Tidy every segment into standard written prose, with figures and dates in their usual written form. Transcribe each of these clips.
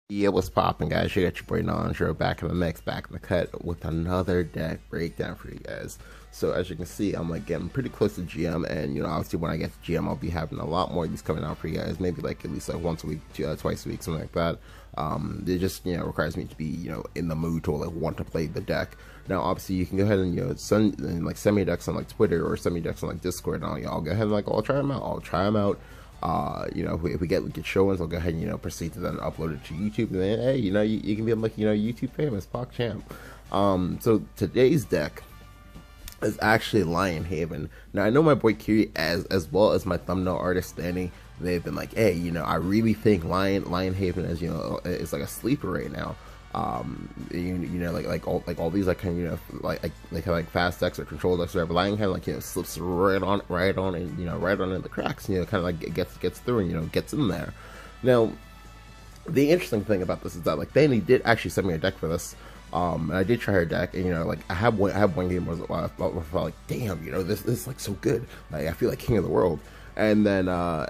Yeah, what's poppin', guys? You got your boy Nanjiroh back in the mix, back in the cut with another deck breakdown for you guys. So as you can see, I'm like getting pretty close to GM, and obviously when I get to GM, I'll be having a lot more of these coming out for you guys. Maybe like at least like once a week, twice a week, something like that. It just requires me to be in the mood to like want to play the deck. Now, obviously, you can go ahead and send me decks on like Twitter or send me decks on like Discord, and I'll go ahead and like I'll try them out. If we get show ones, I'll go ahead and proceed to then upload it to YouTube, and then hey, you can be like YouTube famous Pock Champ. So today's deck is actually Lion Haven. Now I know my boy Kiri as well as my thumbnail artist Thanni. They've been like, hey, I really think Lion Haven is like a sleeper right now. Like all these like kind of like fast decks or control decks or whatever, Lion kind of slips right on and right on in the cracks, kind of like gets through and gets in there. Now, the interesting thing about this is that like Thanni did actually send me a deck for this. And I did try her deck, and like I have one game where I felt like, damn, this is like so good. Like I feel like king of the world. And then I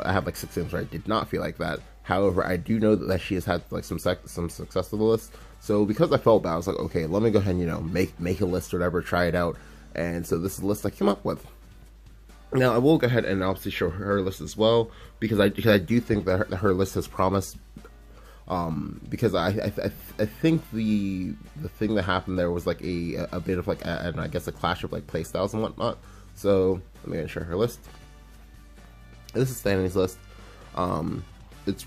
have like 6 games where I did not feel like that. However, I do know that she has had like some success with the list. So because I felt bad, I was like, okay, let me go ahead and make a list or whatever, try it out. And so this is the list I came up with. Now I will go ahead and obviously show her list as well, because I do think that her list has promise. Because I think the thing that happened there was like a bit of like I guess a clash of like play styles and whatnot. So let me show her list. This is Thanni's list. It's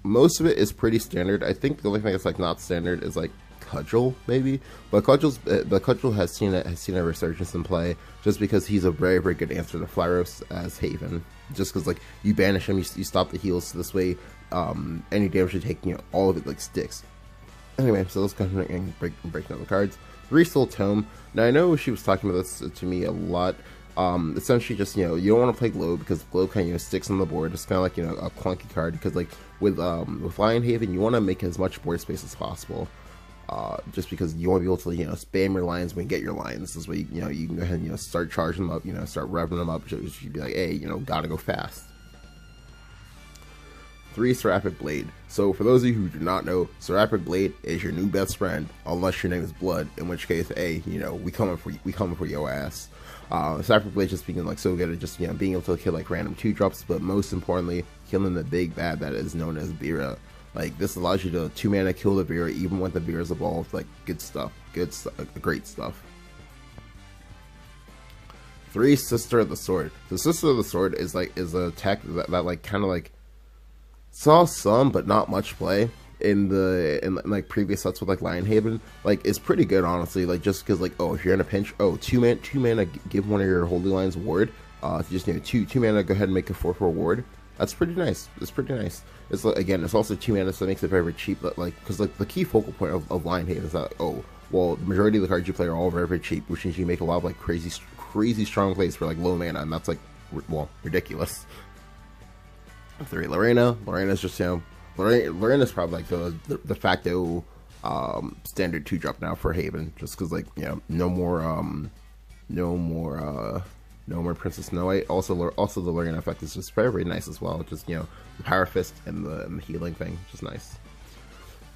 most of it is pretty standard. I think the only thing that's like not standard is like Cudgel maybe, but Cudgel has seen a resurgence in play just because he's a very good answer to Flyros as Haven. Just because like you banish him, you stop the heals, so this way any damage you take, all of it like sticks. Anyway, so let's go ahead and break down the cards. 3 Soul Tome. Now I know she was talking about this to me a lot. Essentially just you don't want to play Globe because Globe kind of sticks on the board. It's kind of like a clunky card, because like with Lion Haven you want to make as much board space as possible, just because you want to be able to spam your lines when you get your lines. This way you can go ahead and start charging them up, start revving them up. You'd be like, hey, gotta go fast. 3 Seraphic Blade. So for those of you who do not know, Seraphic Blade is your new best friend, unless your name is Blood, in which case, hey, we coming for your ass. Seraphic Blade just being like so good at just being able to kill like random 2-drops, but most importantly, killing the big bad that is known as Vera. Like this allows you to 2-mana kill the Vera even when the Vera's evolved. Like great stuff. 3 Sister of the Sword. The Sister of the Sword is a tech that like kind of like saw some but not much play in like previous sets with like Lion Haven. Like it's pretty good, honestly, like just because like, oh, if you're in a pinch, oh, 2 mana give one of your holy lines ward, just 2 mana go ahead and make a 4/4 ward. That's pretty nice. It's like, again, it's also 2 mana, so it makes it very cheap. But like, because like the key focal point of Lion Haven is that, oh, well, the majority of the cards you play are all very cheap, which means you make a lot of like crazy strong plays for like low mana, and that's like, well, ridiculous. 3 Lorena. Lorena's just Lorena's probably like the de facto standard 2-drop now for Haven, just because like no more Princess Snow White. Also the Lorena effect is just very nice as well. Just the Power Fist and the healing thing, which is nice.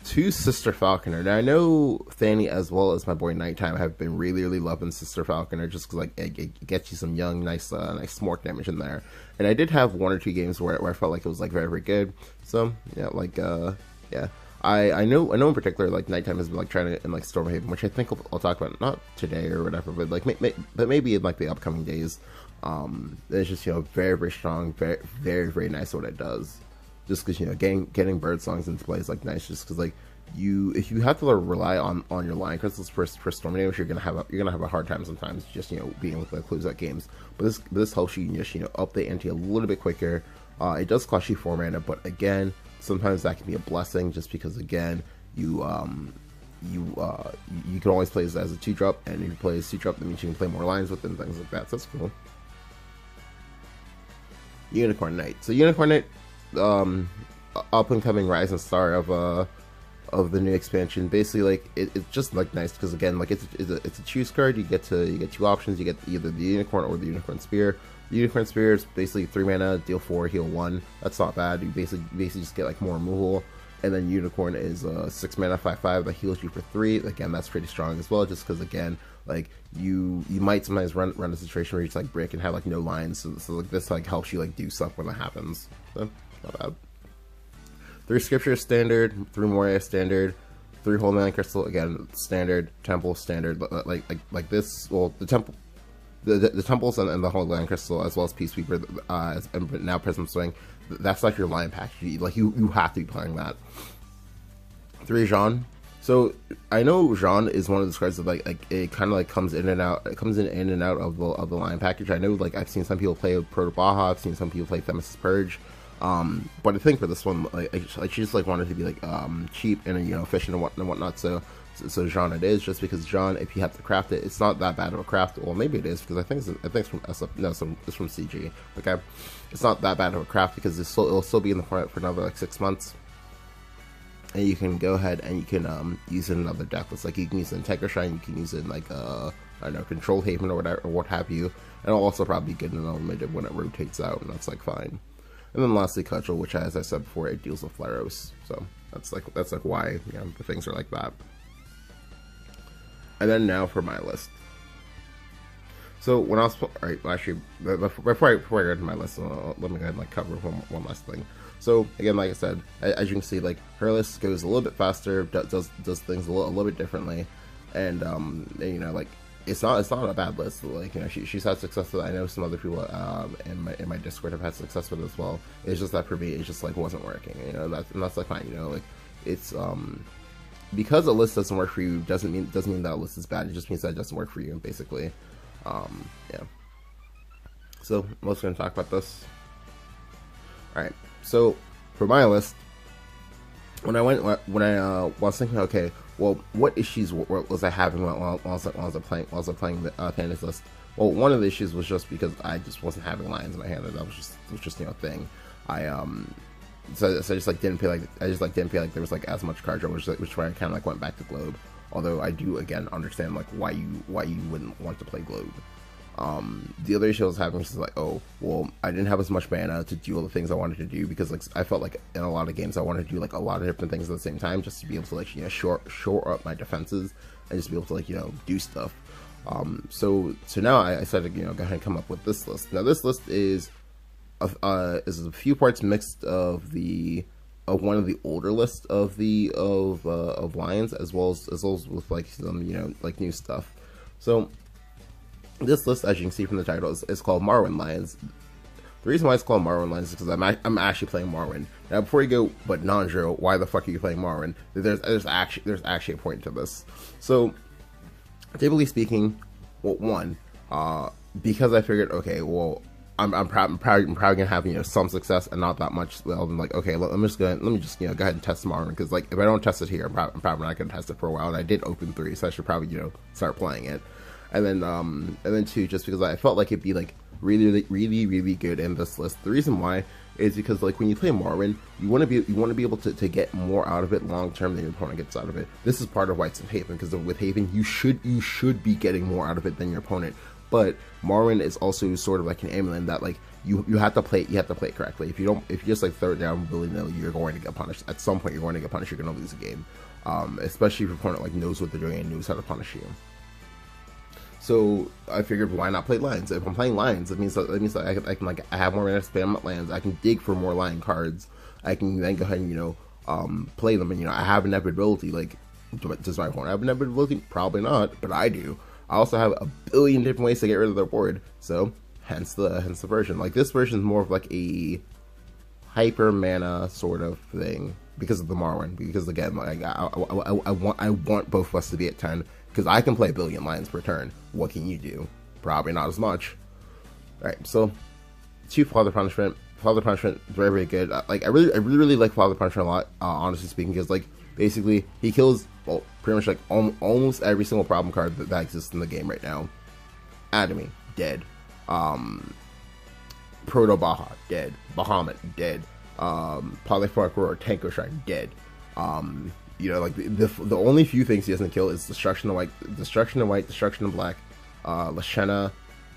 2 Sister Falconer. Now I know Thanni as well as my boy Nighttime have been really loving Sister Falconer, just because like it gets you some young nice smork damage in there. And I did have 1 or 2 games where I felt like it was like very good. So yeah, like yeah. I know in particular like Nighttime has been like trying to in like Stormhaven, which I think I'll talk about not today or whatever, but like but maybe in like the upcoming days. It's just very strong, very nice at what it does. Just because getting bird songs into play is like nice, just because like if you have to rely on your lion crystals for storm damage, you're gonna have a hard time sometimes just being able to close out games. But this helps you just up the ante a little bit quicker. It does cost you 4 mana, but again, sometimes that can be a blessing, just because again you can always play this as a 2-drop, and if you play as 2-drop, that means you can play more lines with it and things like that. So that's cool. Unicorn Knight. So Unicorn Knight, up and coming rising star of the new expansion. Basically, like it's just like nice because again, like it's a choose card. You get 2 options. You get either the Unicorn or the Unicorn Spear. The Unicorn Spear is basically 3 mana, deal 4, heal 1. That's not bad. You basically just get like more removal. And then Unicorn is 6 mana 5/5 that heals you for 3. Again, that's pretty strong as well, just because again, like you might sometimes run a situation where you just like break and have like no lines, so like this like helps you like do stuff when that happens. So not bad. 3 Scripture standard, 3 Moria standard, 3 Holy Land Crystal again standard, Temple standard, like this. Well, the temple. The temples and the Holy Land Crystal, as well as Peacekeeper, and now Prism Swing, that's like your line pack. You have to be playing that. 3 Jean. So I know Jean is one of those cards that like it kind of like comes in and out. It comes in and out of the line package. I know like I've seen some people play Proto Baja. I've seen some people play Themis' Purge. But I think for this one, like she just like wanted to be like cheap and efficient and whatnot. So Jean it is, just because Jean, if you have to craft it, it's not that bad of a craft. Well, maybe it is, because I think it's from SF. No, it's from CG. Okay, it's not that bad of a craft because it'll still be in the format for another like 6 months, and you can go ahead and you can use it in another deck. It's like you can use it in Tegra Shrine, you can use it in like I don't know, Control Haven or whatever, or what have you, and it'll also probably get an Unlimited when it rotates out, and that's like fine. And then lastly, Cudgel, which, as I said before, it deals with Flaros, so that's like why the things are like that. And then now for my list. So when I was actually before I go into my list, let me go ahead and like cover one last thing. So again, like I said, as you can see, like her list goes a little bit faster, does things a little bit differently, and like it's not a bad list. Like she's had success with it. I know some other people in my Discord have had success with it as well. It's just that for me, it just like wasn't working. That's like fine. Like it's because a list doesn't work for you doesn't mean that a list is bad. It just means that it doesn't work for you, basically. Yeah. So I'm also going to talk about this. Alright, so for my list, when I was thinking, okay, well, what issues was I having while I was playing Thanni's list? Well, one of the issues was just because I just wasn't having lines in my hand. That was just a thing. So I just like didn't feel like there was like as much card draw, which is why I kind of like went back to Globe. Although I do again understand like why you wouldn't want to play Globe. The other issue I was having was like, oh well, I didn't have as much mana to do all the things I wanted to do, because like I felt like in a lot of games I wanted to do like a lot of different things at the same time, just to be able to like shore up my defenses and just be able to like do stuff. So now I decided to go ahead and come up with this list. Now this list is a few parts mixed of one of the older lists of Lions, as well as with like some like new stuff. So this list, as you can see from the title, is called Marwyn Lions. The reason why it's called Marwyn Lions is because I'm actually playing Marwyn. Now before you go, but Nanjiroh, why the fuck are you playing Marwyn? There's actually a point to this. So typically speaking, well, one, because I figured, okay, well, I'm probably gonna have some success and not that much. Well, I'm like, okay, let me just go ahead and test Marwyn, because like if I don't test it here, I'm probably not gonna test it for a while. And I did open 3, so I should probably start playing it. And then 2, just because I felt like it'd be like really good in this list. The reason why is because like when you play Marwyn, you want to be able to get more out of it long term than your opponent gets out of it. This is part of why it's in Haven, because with Haven you should be getting more out of it than your opponent. But Marwyn is also sort of like an amulet that like you have to play it correctly. If you just like throw it down willy-nilly, you're going to get punished. At some point you're going to get punished. You're going to lose a game, especially if your opponent like knows what they're doing and knows how to punish you. So I figured, why not play Lions? If I'm playing Lions, it means that I can like I have more mana to spam at lands. I can dig for more Lion cards. I can then go ahead and play them, and I have inevitability. Like, does my opponent have inevitability? Probably not, but I do. I also have a billion different ways to get rid of their board, so hence the version. Like this version is more of like a hyper mana sort of thing because of the Marwyn. Because again, like I want both of us to be at 10, because I can play a billion Lions per turn. What can you do? Probably not as much. All right, so Chief Father Punishment. Father Punishment, very good. Like I really like Father Punishment a lot. Honestly speaking, because like basically he kills, well, pretty much like almost every single problem card that exists in the game right now. Atomy, dead. Proto Baja, dead. Bahamut, dead. Polyphonic Roar, Tanko Shrine, dead. Like the only few things he doesn't kill is Destruction of White, Destruction of Black, Lashena,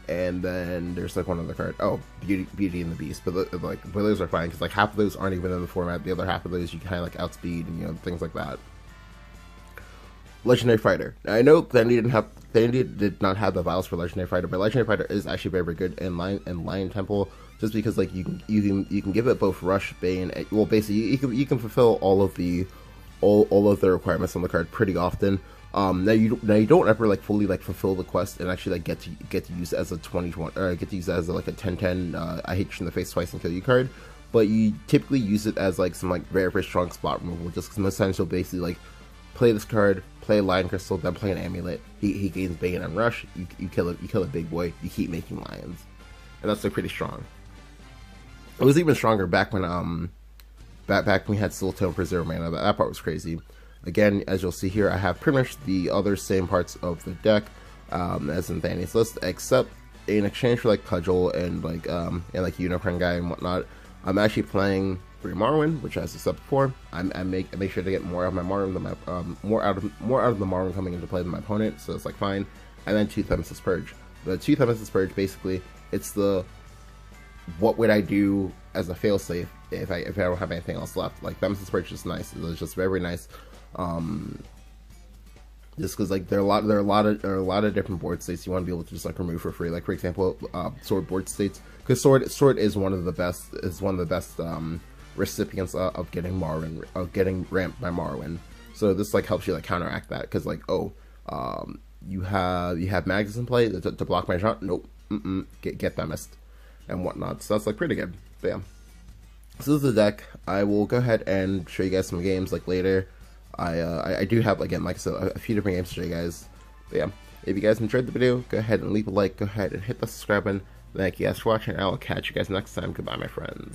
And then there's like one other card. Oh, Beauty and the Beast. But but those are fine because like half of those aren't even in the format. The other half of those you kind of like outspeed and things like that. Legendary Fighter. Now, I know Thanni did not have the vials for Legendary Fighter, but Legendary Fighter is actually very good in Lion Temple, just because like you can give it both Rush, Bane, and, well basically you can fulfill all of the requirements on the card pretty often. Now you don't ever like fully like fulfill the quest and actually like get to use it as a 2020 or get to use it as like a 10/10 I hit you in the face twice and kill you card, but you typically use it as like some like very strong spot removal, just because most times you'll basically like play this card, play Lion Crystal, then play an Amulet. He gains Bane and Rush. You kill a big boy. You keep making lions, and that's like pretty strong. It was even stronger back when back when we had Steel Tome for 0 mana. That part was crazy. Again, as you'll see here, I have pretty much the other same parts of the deck as in Thanni's list, except in exchange for like Cudgel and like Unicorn Guy and whatnot, I'm actually playing 3 Marwyn, which as I said before, I make sure to get more out of my Marwyn than my more out of the Marwyn coming into play than my opponent, so it's like fine. And then 2 Nemesis Purge. The 2 Nemesis Purge basically it's the what would I do as a failsafe if I don't have anything else left. Like Nemesis Purge is nice. It's just very nice. Just because like there are a lot of different board states you want to be able to just like remove for free. Like for example, sword board states, because sword is one of the best recipients of getting Marwyn, of getting ramped by Marwyn. So this like helps you like counteract that, because like you have Magus in play to block my shot. Nope, get that missed and whatnot. So that's like pretty good. But yeah, so this is the deck. I will go ahead and show you guys some games like later. I do have, again, like I said, a few different games to show you guys. But yeah, if you guys enjoyed the video, go ahead and leave a like, go ahead and hit the subscribe button. Thank you guys for watching, and I will catch you guys next time. Goodbye, my friends.